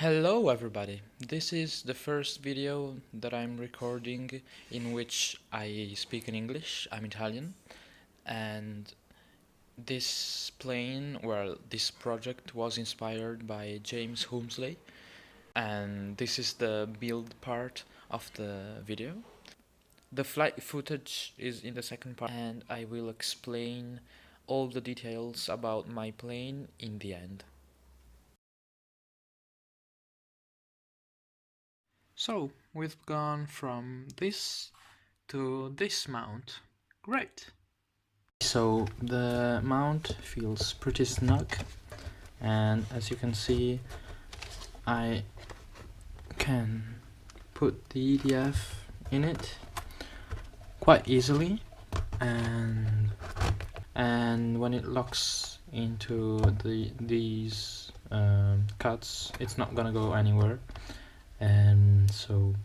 Hello everybody, this is the first video that I'm recording in which I speak in English. I'm Italian, and this this project was inspired by James Whomsley, and this is the build part of the video. The flight footage is in the second part, and I will explain all the details about my plane in the end. So, we've gone from this to this mount. Great! So, the mount feels pretty snug, and as you can see, I can put the EDF in it quite easily, and when it locks into these cuts, it's not gonna go anywhere. And so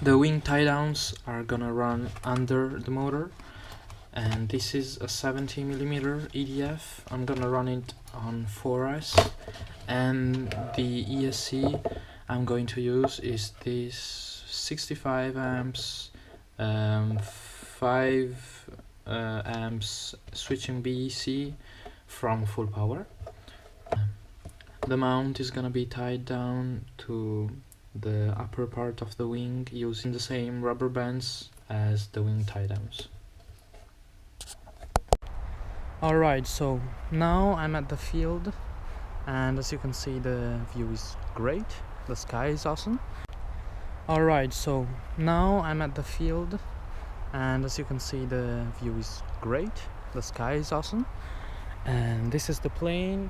the wing tie downs are gonna run under the motor, and this is a 70mm EDF. I'm gonna run it on 4S, and the ESC I'm going to use is this 65 amps 5 amps switching BEC from full power. The mount is gonna be tied down to the upper part of the wing using the same rubber bands as the wing tie downs. Alright, so now I'm at the field, and as you can see, the view is great. The sky is awesome. Alright, so now I'm at the field, and as you can see, the view is great. The sky is awesome. And this is the plane.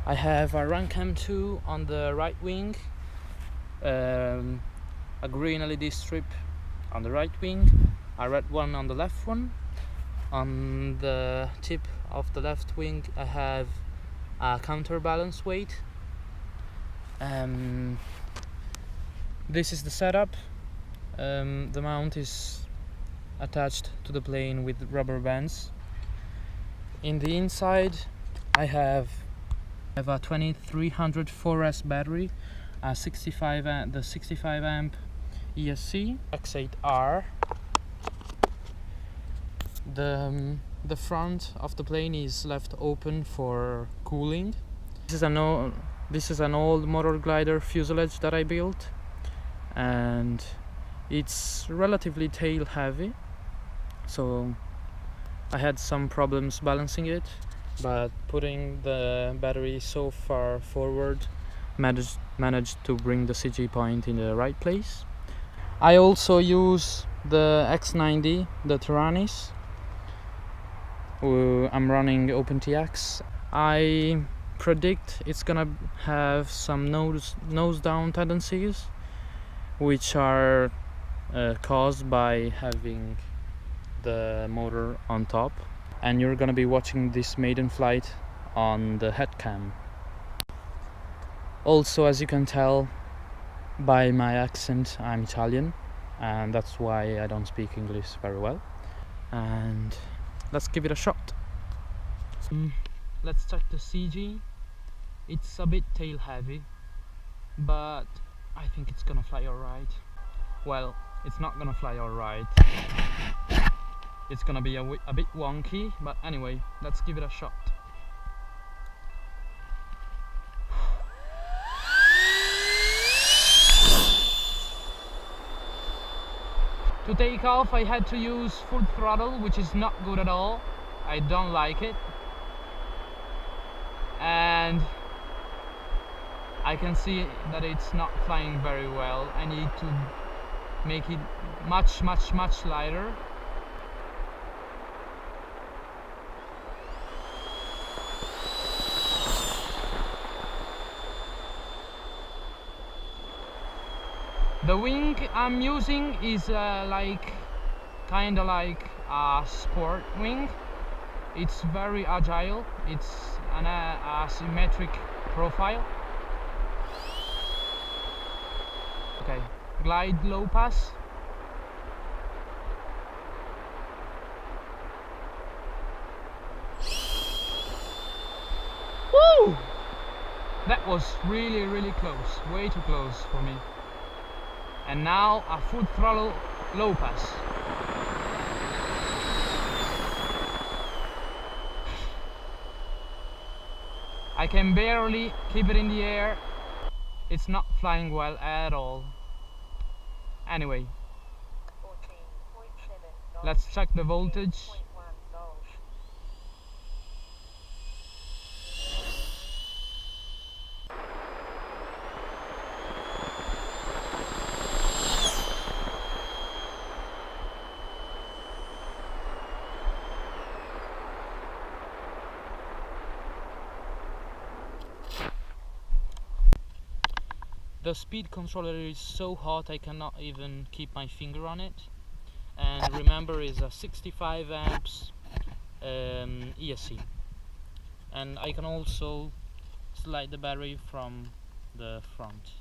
I have a Runcam 2 on the right wing, a green LED strip on the right wing, a red one on the left one. On the tip of the left wing I have a counterbalance weight. This is the setup. The mount is attached to the plane with rubber bands. In the inside I have a 2300 4S battery, the 65 amp ESC X8R. The front of the plane is left open for cooling. This is an old motor glider fuselage that I built, and it's relatively tail heavy, so I had some problems balancing it, but putting the battery so far forward managed to bring the CG point in the right place. I also use the X90, the Tyrannis. I'm running OpenTX. I predict it's gonna have some nose down tendencies, which are caused by having the motor on top, and you're gonna be watching this maiden flight on the head cam. Also, as you can tell by my accent, I'm Italian, and that's why I don't speak English very well. And let's give it a shot. Let's check the CG. It's a bit tail heavy, but I think it's gonna fly alright. Well, it's not gonna fly alright. It's gonna be a bit wonky, but anyway, let's give it a shot. To take off, I had to use full throttle, which is not good at all. I don't like it. And I can see that it's not flying very well. I need to make it much lighter. The wing I'm using is kinda like a sport wing. It's very agile. It's an asymmetric profile. Okay, glide low pass. Woo! That was really close, way too close for me. And now a full throttle low pass. I can barely keep it in the air. It's not flying well at all. Anyway, let's check the voltage. The speed controller is so hot I cannot even keep my finger on it. And remember, is a 65 amps ESC. And I can also slide the battery from the front.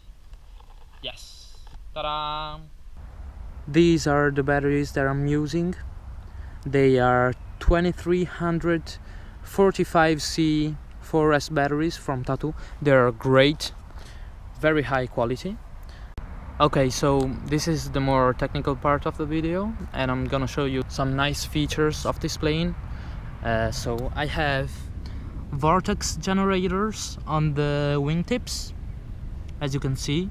Yes! Ta-da! These are the batteries that I'm using. They are 2345C 4S batteries from Tatu. They are great, very high quality. Okay, so this is the more technical part of the video, and I'm gonna show you some nice features of this plane. So I have vortex generators on the wingtips, as you can see.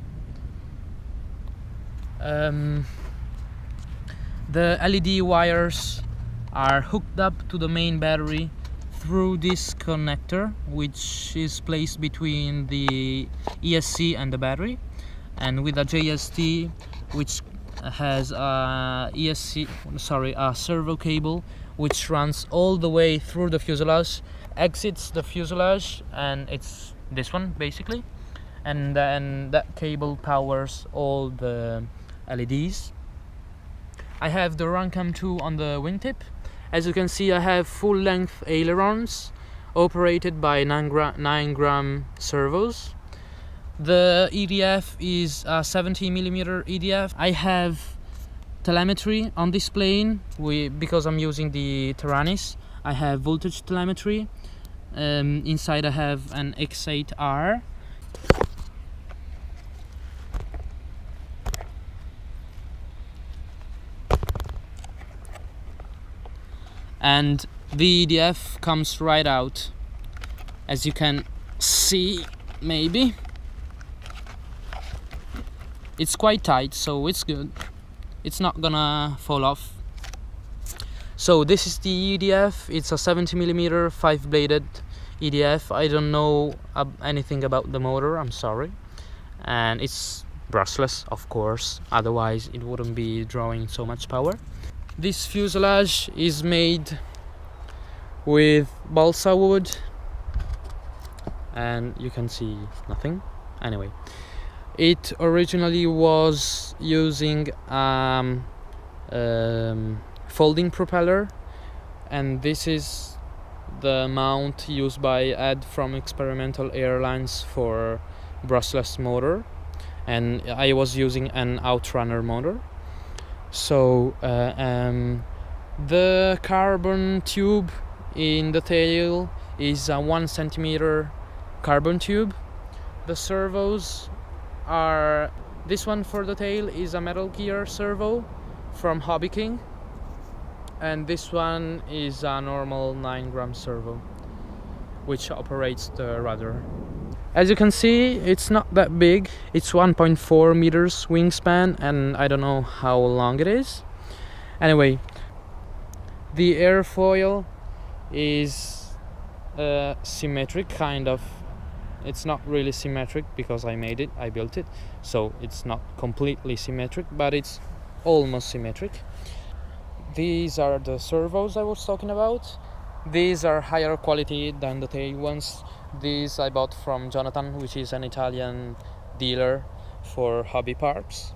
The LED wires are hooked up to the main battery through this connector, which is placed between the ESC and the battery, and with a JST which has a servo cable which runs all the way through the fuselage, exits the fuselage, and it's this one basically, and then that cable powers all the LEDs. I have the Runcam 2 on the wingtip. As you can see, I have full-length ailerons operated by 9-gram servos. The EDF is a 70mm EDF. I have telemetry on this plane because I'm using the Taranis. I have voltage telemetry. Inside I have an X8R. And the EDF comes right out, as you can see, maybe. It's quite tight, so it's good. It's not gonna fall off. So this is the EDF. It's a 70mm 5-bladed EDF. I don't know anything about the motor, I'm sorry. And it's brushless, of course, otherwise it wouldn't be drawing so much power. This fuselage is made with balsa wood, and you can see nothing. Anyway, it originally was using folding propeller, and this is the mount used by Ed from Experimental Airlines for brushless motor, and I was using an outrunner motor. So the carbon tube in the tail is a 1 centimeter carbon tube. The servos are, this one for the tail is a Metal Gear servo from Hobby King, and this one is a normal 9-gram servo which operates the rudder. As you can see, it's not that big. It's 1.4 meters wingspan, and I don't know how long it is. Anyway, the airfoil is symmetric, kind of. It's not really symmetric because I made it, I built it, so it's not completely symmetric, but it's almost symmetric. These are the servos I was talking about. These are higher quality than the tail ones. These I bought from Jonathan, which is an Italian dealer for hobby parts.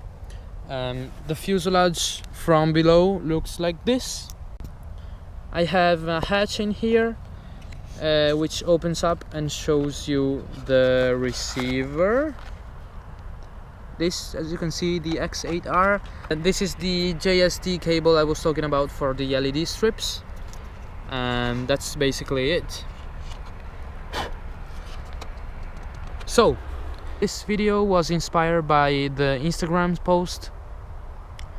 The fuselage from below looks like this. I have a hatch in here which opens up and shows you the receiver. This, as you can see, the X8R. And this is the JST cable I was talking about for the LED strips. And that's basically it. So this video was inspired by the Instagram post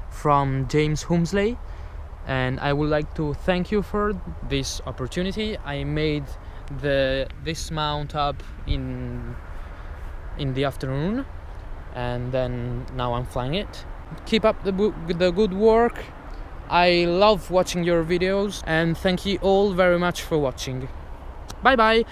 from James Whomsley, and I would like to thank you for this opportunity. I made this mount up in the afternoon, and then now I'm flying it. Keep up the good work. I love watching your videos, and thank you all very much for watching. Bye bye.